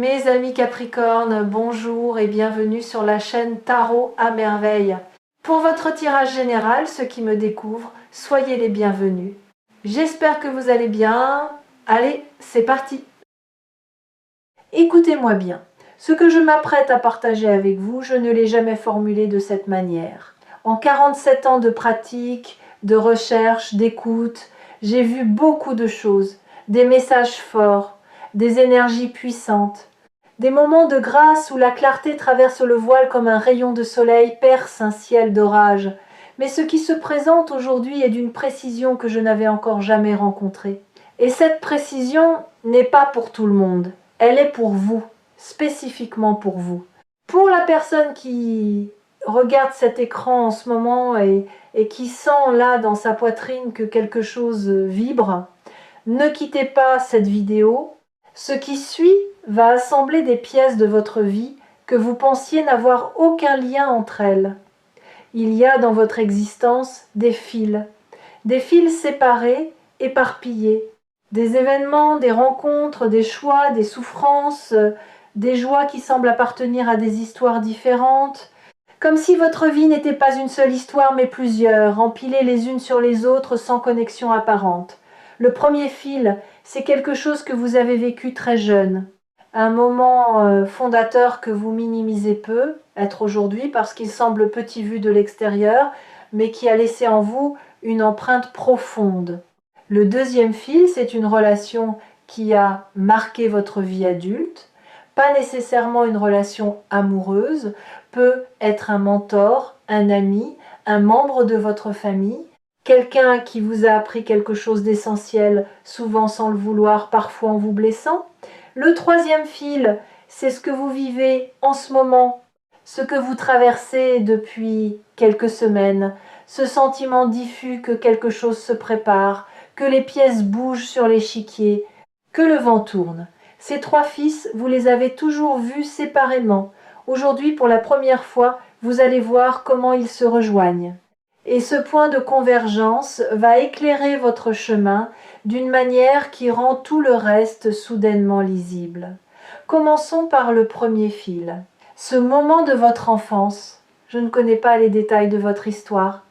Mes amis Capricorne, bonjour et bienvenue sur la chaîne Tarot à merveille. Pour votre tirage général, ceux qui me découvrent, soyez les bienvenus. J'espère que vous allez bien. Allez, c'est parti. Écoutez-moi bien. Ce que je m'apprête à partager avec vous, je ne l'ai jamais formulé de cette manière. En 47 ans de pratique, de recherche, d'écoute, j'ai vu beaucoup de choses, des messages forts, des énergies puissantes, des moments de grâce où la clarté traverse le voile comme un rayon de soleil perce un ciel d'orage. Mais ce qui se présente aujourd'hui est d'une précision que je n'avais encore jamais rencontrée. Et cette précision n'est pas pour tout le monde, elle est pour vous, spécifiquement pour vous. Pour la personne qui regarde cet écran en ce moment et qui sent là dans sa poitrine que quelque chose vibre, ne quittez pas cette vidéo. Ce qui suit va assembler des pièces de votre vie que vous pensiez n'avoir aucun lien entre elles. Il y a dans votre existence des fils séparés, éparpillés, des événements, des rencontres, des choix, des souffrances, des joies qui semblent appartenir à des histoires différentes, comme si votre vie n'était pas une seule histoire mais plusieurs, empilées les unes sur les autres sans connexion apparente. Le premier fil, c'est quelque chose que vous avez vécu très jeune, un moment fondateur que vous minimisez peu, être aujourd'hui parce qu'il semble petit vu de l'extérieur, mais qui a laissé en vous une empreinte profonde. Le deuxième fil, c'est une relation qui a marqué votre vie adulte, pas nécessairement une relation amoureuse, peut être un mentor, un ami, un membre de votre famille, quelqu'un qui vous a appris quelque chose d'essentiel, souvent sans le vouloir, parfois en vous blessant. Le troisième fil, c'est ce que vous vivez en ce moment, ce que vous traversez depuis quelques semaines, ce sentiment diffus que quelque chose se prépare, que les pièces bougent sur l'échiquier, que le vent tourne. Ces trois fils, vous les avez toujours vus séparément. Aujourd'hui, pour la première fois, vous allez voir comment ils se rejoignent. Et ce point de convergence va éclairer votre chemin d'une manière qui rend tout le reste soudainement lisible. Commençons par le premier fil. Ce moment de votre enfance. Je ne connais pas les détails de votre histoire,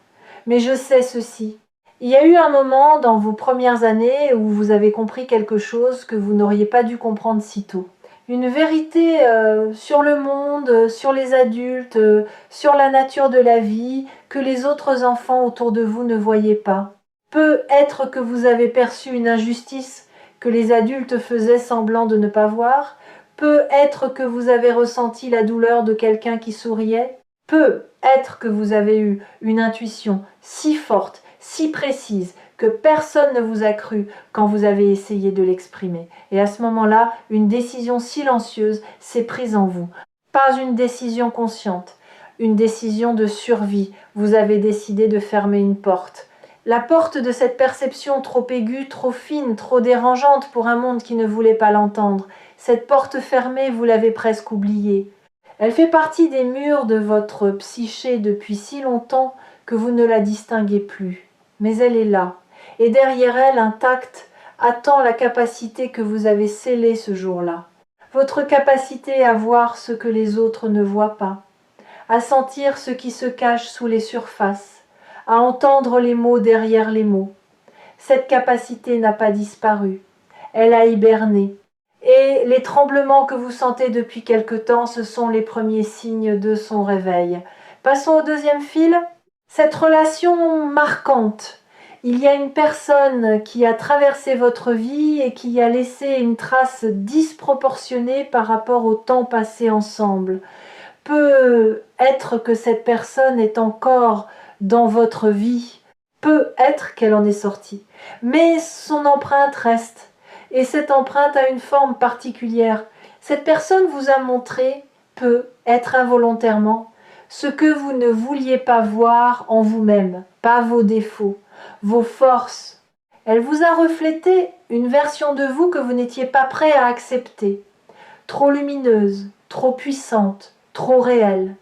mais je sais ceci. Il y a eu un moment dans vos premières années où vous avez compris quelque chose que vous n'auriez pas dû comprendre si tôt. Une vérité sur le monde, sur les adultes, sur la nature de la vie, que les autres enfants autour de vous ne voyaient pas. Peut-être que vous avez perçu une injustice que les adultes faisaient semblant de ne pas voir. Peut-être que vous avez ressenti la douleur de quelqu'un qui souriait. Peut-être que vous avez eu une intuition si forte, si précise, que personne ne vous a cru quand vous avez essayé de l'exprimer. Et à ce moment-là, une décision silencieuse s'est prise en vous. Pas une décision consciente, une décision de survie. Vous avez décidé de fermer une porte. La porte de cette perception trop aiguë, trop fine, trop dérangeante pour un monde qui ne voulait pas l'entendre. Cette porte fermée, vous l'avez presque oubliée. Elle fait partie des murs de votre psyché depuis si longtemps que vous ne la distinguez plus. Mais elle est là. Et derrière elle, intacte, attend la capacité que vous avez scellée ce jour-là. Votre capacité à voir ce que les autres ne voient pas, à sentir ce qui se cache sous les surfaces, à entendre les mots derrière les mots. Cette capacité n'a pas disparu, elle a hiberné. Et les tremblements que vous sentez depuis quelque temps, ce sont les premiers signes de son réveil. Passons au deuxième fil. Cette relation marquante. Il y a une personne qui a traversé votre vie et qui a laissé une trace disproportionnée par rapport au temps passé ensemble. Peut-être que cette personne est encore dans votre vie. Peut-être qu'elle en est sortie. Mais son empreinte reste. Et cette empreinte a une forme particulière. Cette personne vous a montré, peut-être involontairement, ce que vous ne vouliez pas voir en vous-même, pas vos défauts, vos forces. Elle vous a reflété une version de vous que vous n'étiez pas prêt à accepter, trop lumineuse, trop puissante, trop réelle.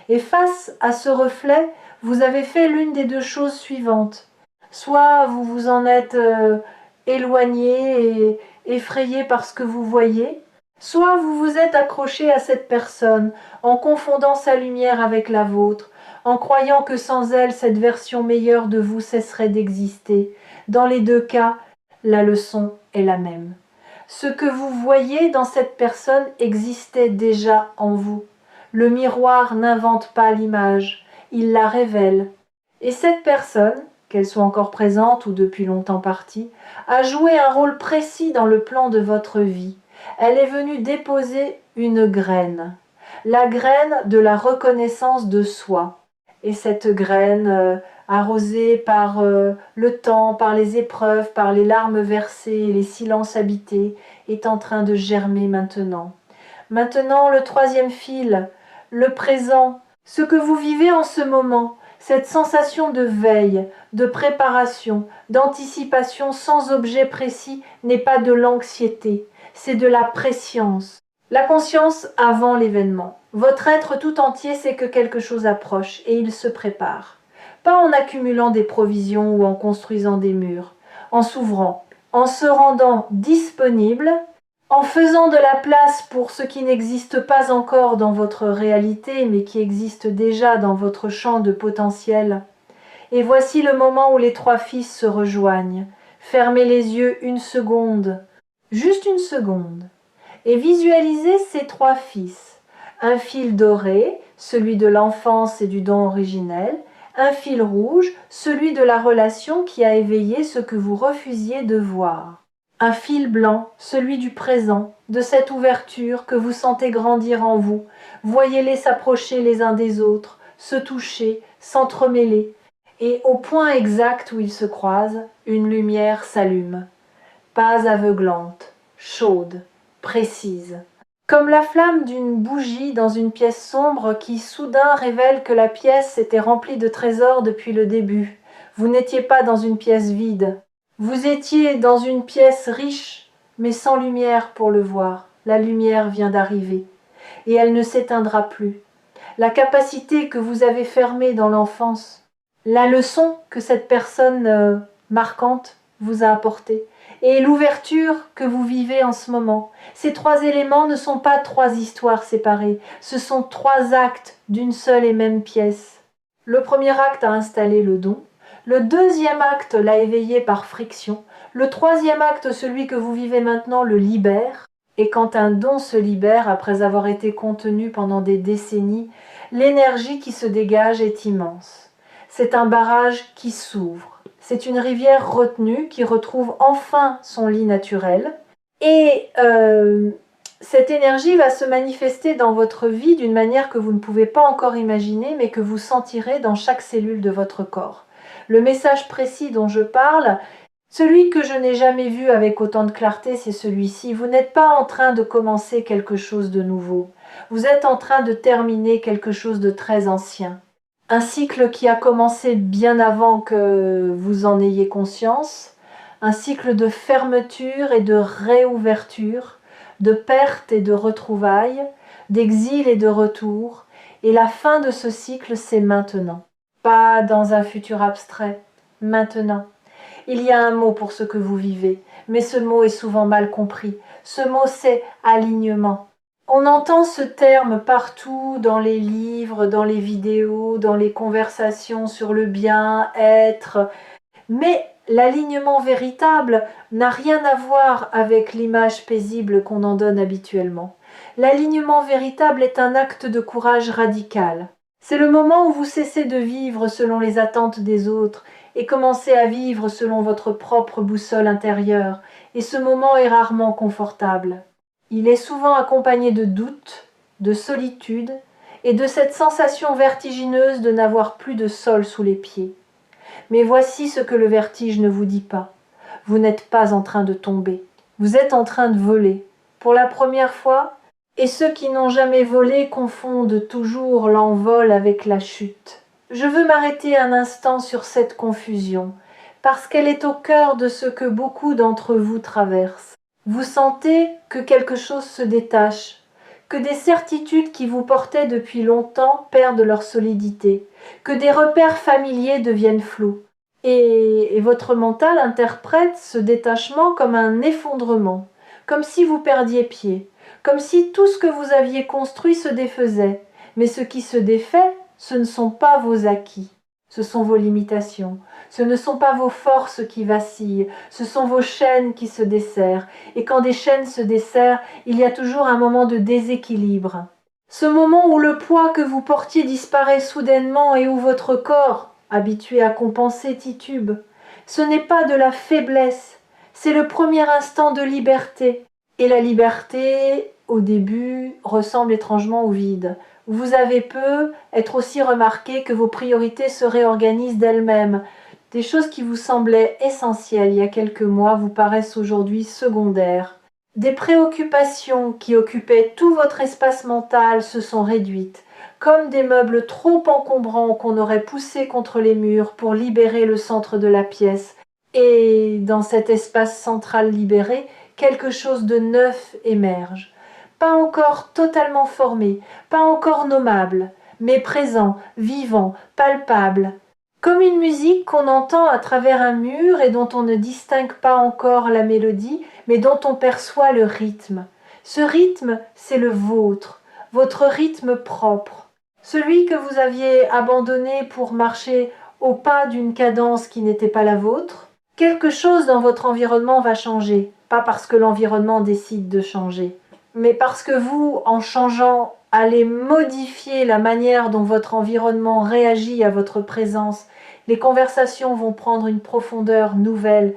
Et face à ce reflet, vous avez fait l'une des deux choses suivantes. Soit vous vous en êtes éloigné et effrayé par ce que vous voyez, Soit vous vous êtes accroché à cette personne en confondant sa lumière avec la vôtre, en croyant que sans elle, cette version meilleure de vous cesserait d'exister. Dans les deux cas, la leçon est la même. Ce que vous voyez dans cette personne existait déjà en vous. Le miroir n'invente pas l'image, il la révèle. Et cette personne, qu'elle soit encore présente ou depuis longtemps partie, a joué un rôle précis dans le plan de votre vie. Elle est venue déposer une graine, la graine de la reconnaissance de soi. Et cette graine, arrosée par le temps, par les épreuves, par les larmes versées, les silences habités, est en train de germer maintenant. Maintenant, le troisième fil, le présent, ce que vous vivez en ce moment, cette sensation de veille, de préparation, d'anticipation sans objet précis n'est pas de l'anxiété, c'est de la prescience. La conscience avant l'événement. Votre être tout entier sait que quelque chose approche et il se prépare. Pas en accumulant des provisions ou en construisant des murs, en s'ouvrant, en se rendant disponible, en faisant de la place pour ce qui n'existe pas encore dans votre réalité mais qui existe déjà dans votre champ de potentiel. Et voici le moment où les trois fils se rejoignent. Fermez les yeux une seconde, juste une seconde, et visualisez ces trois fils. Un fil doré, celui de l'enfance et du don originel, un fil rouge, celui de la relation qui a éveillé ce que vous refusiez de voir. Un fil blanc, celui du présent, de cette ouverture que vous sentez grandir en vous. Voyez-les s'approcher les uns des autres, se toucher, s'entremêler. Et au point exact où ils se croisent, une lumière s'allume. Pas aveuglante, chaude, précise. Comme la flamme d'une bougie dans une pièce sombre qui soudain révèle que la pièce était remplie de trésors depuis le début. Vous n'étiez pas dans une pièce vide. Vous étiez dans une pièce riche, mais sans lumière pour le voir. La lumière vient d'arriver, et elle ne s'éteindra plus. La capacité que vous avez fermée dans l'enfance, la leçon que cette personne marquante vous a apportée, et l'ouverture que vous vivez en ce moment. Ces trois éléments ne sont pas trois histoires séparées, ce sont trois actes d'une seule et même pièce. Le premier acte a installé le don, le deuxième acte l'a éveillé par friction, le troisième acte, celui que vous vivez maintenant, le libère. Et quand un don se libère après avoir été contenu pendant des décennies, l'énergie qui se dégage est immense. C'est un barrage qui s'ouvre. C'est une rivière retenue qui retrouve enfin son lit naturel. Et cette énergie va se manifester dans votre vie d'une manière que vous ne pouvez pas encore imaginer, mais que vous sentirez dans chaque cellule de votre corps. Le message précis dont je parle, celui que je n'ai jamais vu avec autant de clarté, c'est celui-ci. Vous n'êtes pas en train de commencer quelque chose de nouveau. Vous êtes en train de terminer quelque chose de très ancien. Un cycle qui a commencé bien avant que vous en ayez conscience. Un cycle de fermeture et de réouverture, de perte et de retrouvailles, d'exil et de retour. Et la fin de ce cycle, c'est maintenant. Pas dans un futur abstrait, maintenant. Il y a un mot pour ce que vous vivez, mais ce mot est souvent mal compris. Ce mot, c'est alignement. On entend ce terme partout dans les livres, dans les vidéos, dans les conversations sur le bien-être, mais l'alignement véritable n'a rien à voir avec l'image paisible qu'on en donne habituellement. L'alignement véritable est un acte de courage radical. C'est le moment où vous cessez de vivre selon les attentes des autres et commencez à vivre selon votre propre boussole intérieure, et ce moment est rarement confortable. Il est souvent accompagné de doutes, de solitude et de cette sensation vertigineuse de n'avoir plus de sol sous les pieds. Mais voici ce que le vertige ne vous dit pas. Vous n'êtes pas en train de tomber, vous êtes en train de voler. Pour la première fois, et ceux qui n'ont jamais volé confondent toujours l'envol avec la chute. Je veux m'arrêter un instant sur cette confusion, parce qu'elle est au cœur de ce que beaucoup d'entre vous traversent. Vous sentez que quelque chose se détache, que des certitudes qui vous portaient depuis longtemps perdent leur solidité, que des repères familiers deviennent flous. Et votre mental interprète ce détachement comme un effondrement, comme si vous perdiez pied, comme si tout ce que vous aviez construit se défaisait. Mais ce qui se défait, ce ne sont pas vos acquis, ce sont vos limitations, ce ne sont pas vos forces qui vacillent, ce sont vos chaînes qui se desserrent. Et quand des chaînes se desserrent, il y a toujours un moment de déséquilibre. Ce moment où le poids que vous portiez disparaît soudainement et où votre corps, habitué à compenser, titube. Ce n'est pas de la faiblesse, c'est le premier instant de liberté. Et la liberté, au début, ressemble étrangement au vide. Vous avez peu, être aussi remarqué que vos priorités se réorganisent d'elles-mêmes. Des choses qui vous semblaient essentielles il y a quelques mois vous paraissent aujourd'hui secondaires. Des préoccupations qui occupaient tout votre espace mental se sont réduites, comme des meubles trop encombrants qu'on aurait poussés contre les murs pour libérer le centre de la pièce. Et dans cet espace central libéré, quelque chose de neuf émerge. Pas encore totalement formé, pas encore nommable, mais présent, vivant, palpable. Comme une musique qu'on entend à travers un mur et dont on ne distingue pas encore la mélodie, mais dont on perçoit le rythme. Ce rythme, c'est le vôtre, votre rythme propre. Celui que vous aviez abandonné pour marcher au pas d'une cadence qui n'était pas la vôtre. Quelque chose dans votre environnement va changer, pas parce que l'environnement décide de changer, mais parce que vous, en changeant, allez modifier la manière dont votre environnement réagit à votre présence. Les conversations vont prendre une profondeur nouvelle.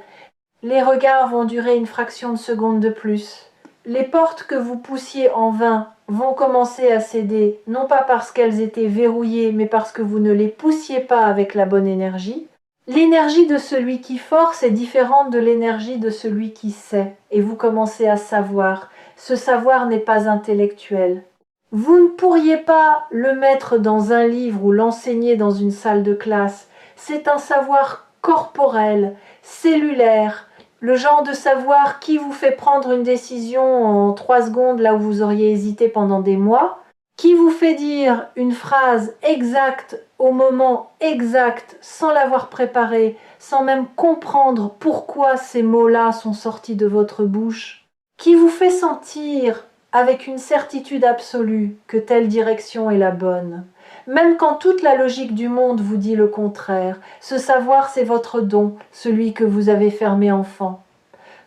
Les regards vont durer une fraction de seconde de plus. Les portes que vous poussiez en vain vont commencer à céder, non pas parce qu'elles étaient verrouillées, mais parce que vous ne les poussiez pas avec la bonne énergie. L'énergie de celui qui force est différente de l'énergie de celui qui sait, et vous commencez à savoir. Ce savoir n'est pas intellectuel. Vous ne pourriez pas le mettre dans un livre ou l'enseigner dans une salle de classe. C'est un savoir corporel, cellulaire, le genre de savoir qui vous fait prendre une décision en 3 secondes là où vous auriez hésité pendant des mois, qui vous fait dire une phrase exacte au moment exact sans l'avoir préparée, sans même comprendre pourquoi ces mots-là sont sortis de votre bouche, qui vous fait sentir avec une certitude absolue que telle direction est la bonne. Même quand toute la logique du monde vous dit le contraire, ce savoir c'est votre don, celui que vous avez fermé enfant,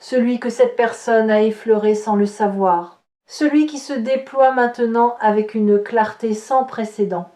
celui que cette personne a effleuré sans le savoir, celui qui se déploie maintenant avec une clarté sans précédent.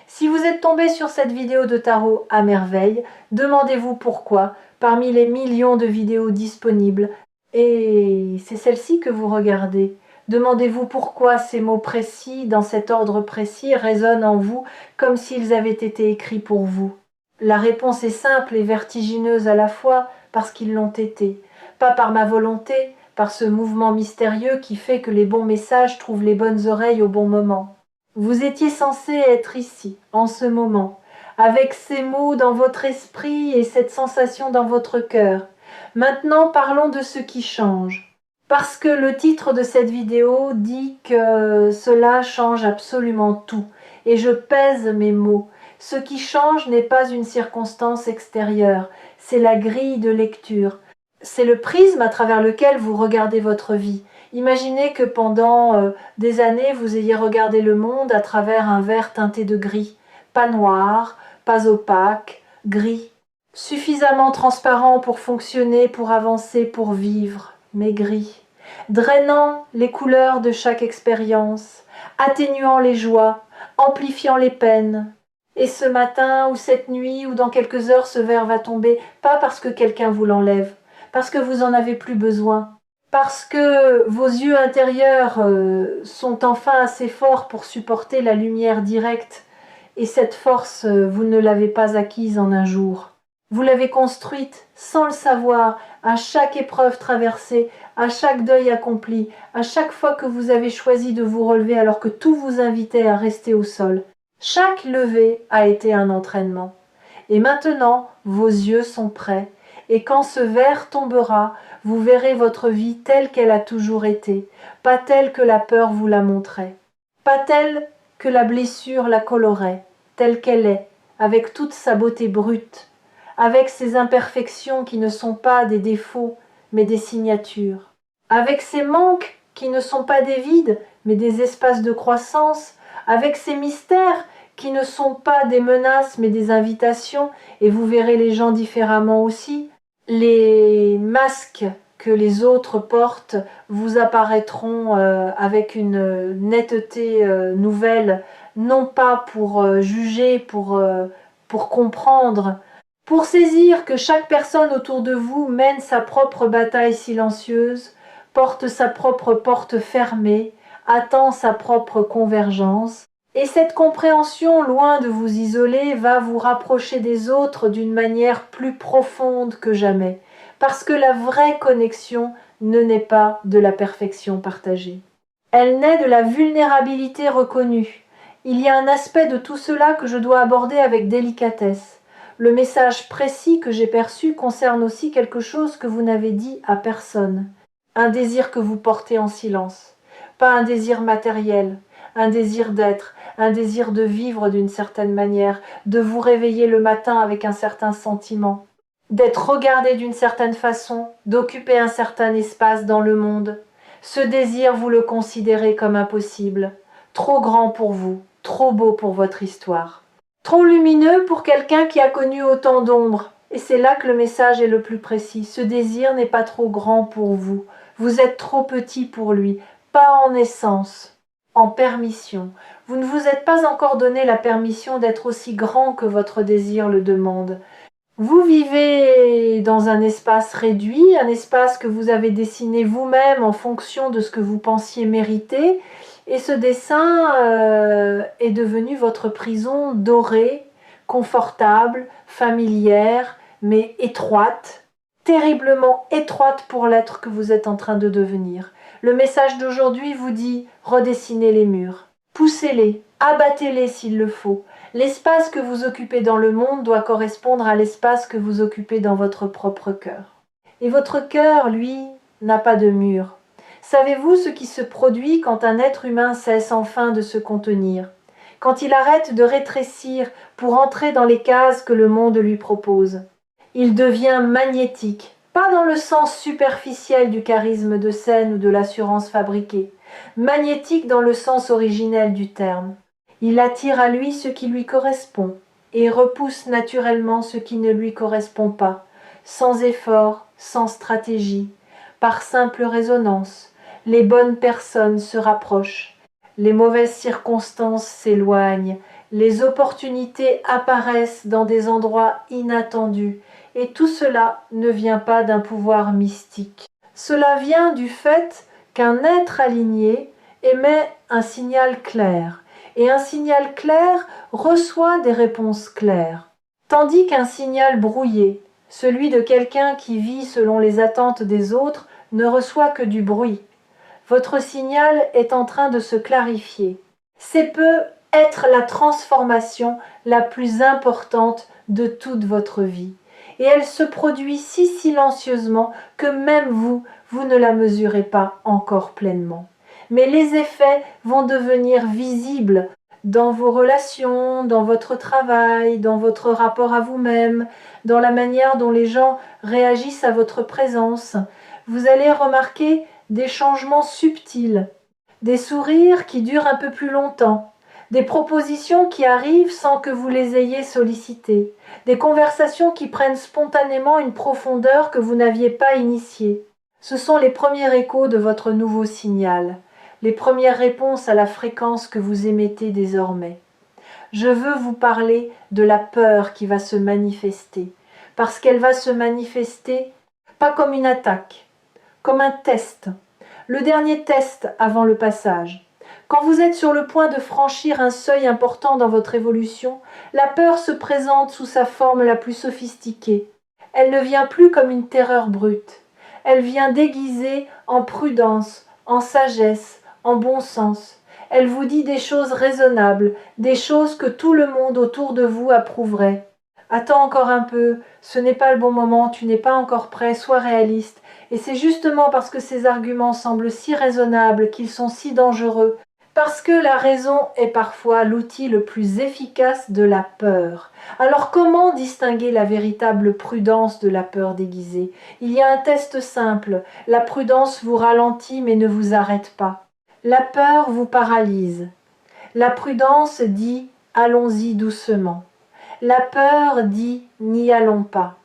Si vous êtes tombé sur cette vidéo de tarot à merveille, demandez-vous pourquoi, parmi les millions de vidéos disponibles, et c'est celle-ci que vous regardez. Demandez-vous pourquoi ces mots précis, dans cet ordre précis, résonnent en vous comme s'ils avaient été écrits pour vous. La réponse est simple et vertigineuse à la fois parce qu'ils l'ont été. Pas par ma volonté, par ce mouvement mystérieux qui fait que les bons messages trouvent les bonnes oreilles au bon moment. Vous étiez censé être ici, en ce moment, avec ces mots dans votre esprit et cette sensation dans votre cœur. Maintenant, parlons de ce qui change. Parce que le titre de cette vidéo dit que cela change absolument tout. Et je pèse mes mots. Ce qui change n'est pas une circonstance extérieure, c'est la grille de lecture. C'est le prisme à travers lequel vous regardez votre vie. Imaginez que pendant des années, vous ayez regardé le monde à travers un verre teinté de gris. Pas noir, pas opaque, gris. Suffisamment transparent pour fonctionner, pour avancer, pour vivre, mais gris. Drainant les couleurs de chaque expérience, atténuant les joies, amplifiant les peines. Et ce matin ou cette nuit ou dans quelques heures, ce verre va tomber, pas parce que quelqu'un vous l'enlève, parce que vous en avez plus besoin, parce que vos yeux intérieurs sont enfin assez forts pour supporter la lumière directe, et cette force, vous ne l'avez pas acquise en un jour. Vous l'avez construite sans le savoir, à chaque épreuve traversée, à chaque deuil accompli, à chaque fois que vous avez choisi de vous relever alors que tout vous invitait à rester au sol. Chaque levée a été un entraînement. Et maintenant, vos yeux sont prêts. Et quand ce verre tombera, vous verrez votre vie telle qu'elle a toujours été, pas telle que la peur vous la montrait, pas telle que la blessure la colorait, telle qu'elle est, avec toute sa beauté brute, avec ses imperfections qui ne sont pas des défauts, mais des signatures, avec ses manques qui ne sont pas des vides, mais des espaces de croissance, avec ces mystères qui ne sont pas des menaces, mais des invitations, et vous verrez les gens différemment aussi. Les masques que les autres portent vous apparaîtront avec une netteté nouvelle, non pas pour juger, pour comprendre, pour saisir que chaque personne autour de vous mène sa propre bataille silencieuse, porte sa propre porte fermée, attend sa propre convergence. Et cette compréhension, loin de vous isoler, va vous rapprocher des autres d'une manière plus profonde que jamais, parce que la vraie connexion ne naît pas de la perfection partagée. Elle naît de la vulnérabilité reconnue. Il y a un aspect de tout cela que je dois aborder avec délicatesse. Le message précis que j'ai perçu concerne aussi quelque chose que vous n'avez dit à personne. Un désir que vous portez en silence. Pas un désir matériel, un désir d'être, un désir de vivre d'une certaine manière, de vous réveiller le matin avec un certain sentiment, d'être regardé d'une certaine façon, d'occuper un certain espace dans le monde. Ce désir, vous le considérez comme impossible, trop grand pour vous, trop beau pour votre histoire, trop lumineux pour quelqu'un qui a connu autant d'ombres. Et c'est là que le message est le plus précis. Ce désir n'est pas trop grand pour vous. Vous êtes trop petit pour lui, pas en essence, en permission. Vous ne vous êtes pas encore donné la permission d'être aussi grand que votre désir le demande. Vous vivez dans un espace réduit, un espace que vous avez dessiné vous-même en fonction de ce que vous pensiez mériter, et ce dessin est devenu votre prison dorée, confortable, familière, mais étroite, terriblement étroite pour l'être que vous êtes en train de devenir. Le message d'aujourd'hui vous dit « redessinez les murs, poussez-les, abattez-les s'il le faut ». L'espace que vous occupez dans le monde doit correspondre à l'espace que vous occupez dans votre propre cœur. Et votre cœur, lui, n'a pas de mur. Savez-vous ce qui se produit quand un être humain cesse enfin de se contenir, quand il arrête de rétrécir pour entrer dans les cases que le monde lui propose? Il devient magnétique, pas dans le sens superficiel du charisme de scène ou de l'assurance fabriquée, magnétique dans le sens originel du terme. Il attire à lui ce qui lui correspond et repousse naturellement ce qui ne lui correspond pas, sans effort, sans stratégie, par simple résonance. Les bonnes personnes se rapprochent, les mauvaises circonstances s'éloignent, les opportunités apparaissent dans des endroits inattendus, et tout cela ne vient pas d'un pouvoir mystique. Cela vient du fait qu'un être aligné émet un signal clair, et un signal clair reçoit des réponses claires, tandis qu'un signal brouillé, celui de quelqu'un qui vit selon les attentes des autres, ne reçoit que du bruit. Votre signal est en train de se clarifier. C'est peut être la transformation la plus importante de toute votre vie. Et elle se produit si silencieusement que même vous ne la mesurez pas encore pleinement. Mais les effets vont devenir visibles dans vos relations, dans votre travail, dans votre rapport à vous-même, dans la manière dont les gens réagissent à votre présence. Vous allez remarquer des changements subtils, des sourires qui durent un peu plus longtemps, des propositions qui arrivent sans que vous les ayez sollicitées, des conversations qui prennent spontanément une profondeur que vous n'aviez pas initiée. Ce sont les premiers échos de votre nouveau signal, les premières réponses à la fréquence que vous émettez désormais. Je veux vous parler de la peur qui va se manifester, parce qu'elle va se manifester pas comme une attaque, comme un test, le dernier test avant le passage. Quand vous êtes sur le point de franchir un seuil important dans votre évolution, la peur se présente sous sa forme la plus sophistiquée. Elle ne vient plus comme une terreur brute. Elle vient déguisée en prudence, en sagesse, en bon sens. Elle vous dit des choses raisonnables, des choses que tout le monde autour de vous approuverait. Attends encore un peu, ce n'est pas le bon moment, tu n'es pas encore prêt, sois réaliste. Et c'est justement parce que ces arguments semblent si raisonnables qu'ils sont si dangereux, Parce que la raison est parfois l'outil le plus efficace de la peur. Alors comment distinguer la véritable prudence de la peur déguisée? Il y a un test simple. La prudence vous ralentit mais ne vous arrête pas. La peur vous paralyse. La prudence dit « allons-y doucement ». La peur dit « n'y allons pas ».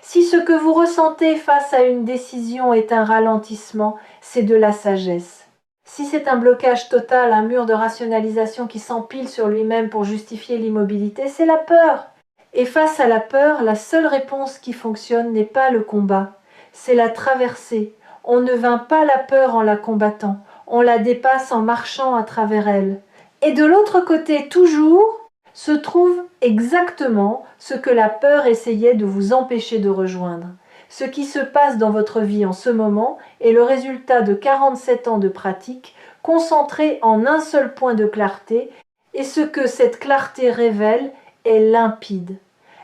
Si ce que vous ressentez face à une décision est un ralentissement, c'est de la sagesse. Si c'est un blocage total, un mur de rationalisation qui s'empile sur lui-même pour justifier l'immobilité, c'est la peur. Et face à la peur, la seule réponse qui fonctionne n'est pas le combat, c'est la traversée. On ne vainc pas la peur en la combattant, on la dépasse en marchant à travers elle. Et de l'autre côté, toujours, se trouve exactement ce que la peur essayait de vous empêcher de rejoindre. Ce qui se passe dans votre vie en ce moment est le résultat de 47 ans de pratique concentrés en un seul point de clarté, et ce que cette clarté révèle est limpide.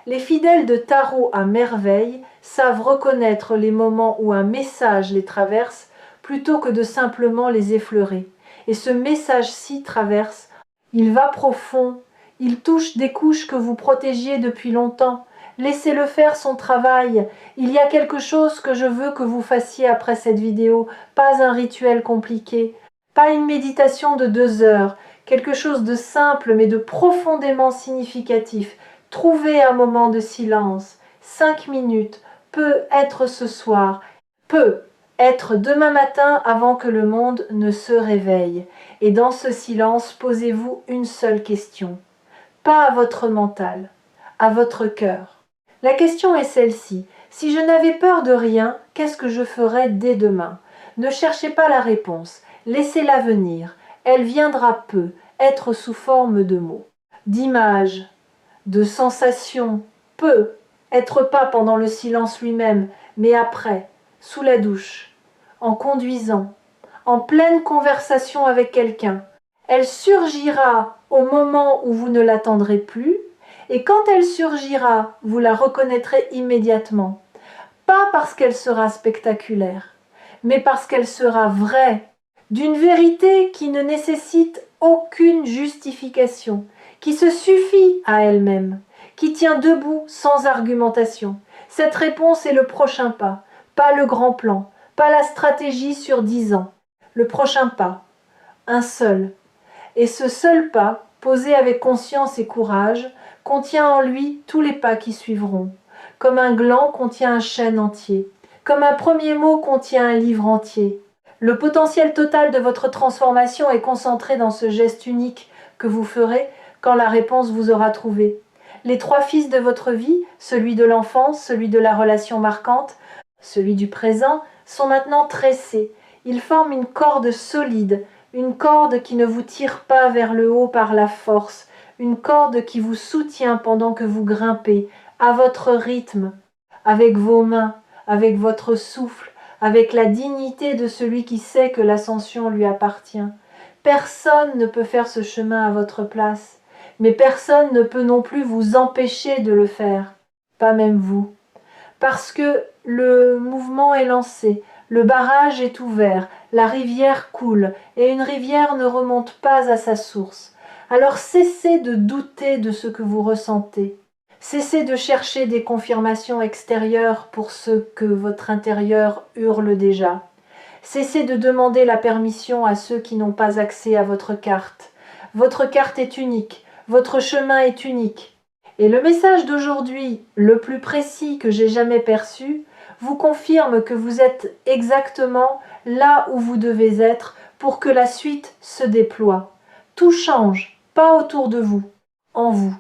Les fidèles de tarot à merveille savent reconnaître les moments où un message les traverse plutôt que de simplement les effleurer. Et ce message-ci traverse, il va profond, il touche des couches que vous protégiez depuis longtemps. Laissez-le faire son travail. Il y a quelque chose que je veux que vous fassiez après cette vidéo. Pas un rituel compliqué. Pas une méditation de 2 heures. Quelque chose de simple mais de profondément significatif. Trouvez un moment de silence. 5 minutes. Peut être ce soir. Peut être demain matin avant que le monde ne se réveille. Et dans ce silence, posez-vous une seule question. Pas à votre mental, à votre cœur. La question est celle-ci. Si je n'avais peur de rien, qu'est-ce que je ferais dès demain? Ne cherchez pas la réponse. Laissez-la venir. Elle viendra peu, être sous forme de mots, d'images, de sensations. Peu, être pas pendant le silence lui-même, mais après, sous la douche, en conduisant, en pleine conversation avec quelqu'un. Elle surgira au moment où vous ne l'attendrez plus, et quand elle surgira, vous la reconnaîtrez immédiatement. Pas parce qu'elle sera spectaculaire, mais parce qu'elle sera vraie, d'une vérité qui ne nécessite aucune justification, qui se suffit à elle-même, qui tient debout sans argumentation. Cette réponse est le prochain pas le grand plan, pas la stratégie sur 10 ans. Le prochain pas, un seul. Et ce seul pas, posé avec conscience et courage, contient en lui tous les pas qui suivront. Comme un gland contient un chêne entier. Comme un premier mot contient un livre entier. Le potentiel total de votre transformation est concentré dans ce geste unique que vous ferez quand la réponse vous aura trouvé. Les 3 fils de votre vie, celui de l'enfance, celui de la relation marquante, celui du présent, sont maintenant tressés. Ils forment une corde solide, une corde qui ne vous tire pas vers le haut par la force, une corde qui vous soutient pendant que vous grimpez, à votre rythme, avec vos mains, avec votre souffle, avec la dignité de celui qui sait que l'ascension lui appartient. Personne ne peut faire ce chemin à votre place, mais personne ne peut non plus vous empêcher de le faire, pas même vous. Parce que le mouvement est lancé, le barrage est ouvert, la rivière coule, et une rivière ne remonte pas à sa source. Alors cessez de douter de ce que vous ressentez. Cessez de chercher des confirmations extérieures pour ce que votre intérieur hurle déjà. Cessez de demander la permission à ceux qui n'ont pas accès à votre carte. Votre carte est unique, votre chemin est unique. Et le message d'aujourd'hui, le plus précis que j'ai jamais perçu, vous confirme que vous êtes exactement là où vous devez être pour que la suite se déploie. Tout change, pas autour de vous, en vous.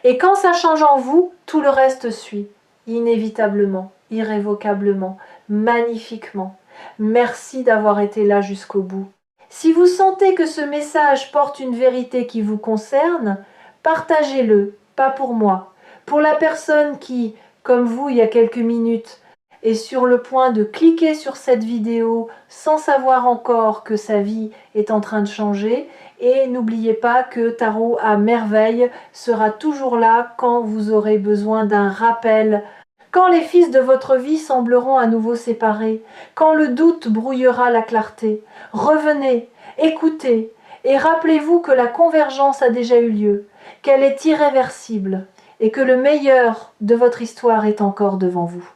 Et quand ça change en vous, tout le reste suit, inévitablement, irrévocablement, magnifiquement. Merci d'avoir été là jusqu'au bout. Si vous sentez que ce message porte une vérité qui vous concerne, partagez-le, pas pour moi, pour la personne qui, comme vous il y a quelques minutes, est sur le point de cliquer sur cette vidéo sans savoir encore que sa vie est en train de changer. Et n'oubliez pas que Tarot à merveille sera toujours là quand vous aurez besoin d'un rappel. Quand les fils de votre vie sembleront à nouveau séparés, quand le doute brouillera la clarté, revenez, écoutez, Et rappelez-vous que la convergence a déjà eu lieu, qu'elle est irréversible et que le meilleur de votre histoire est encore devant vous.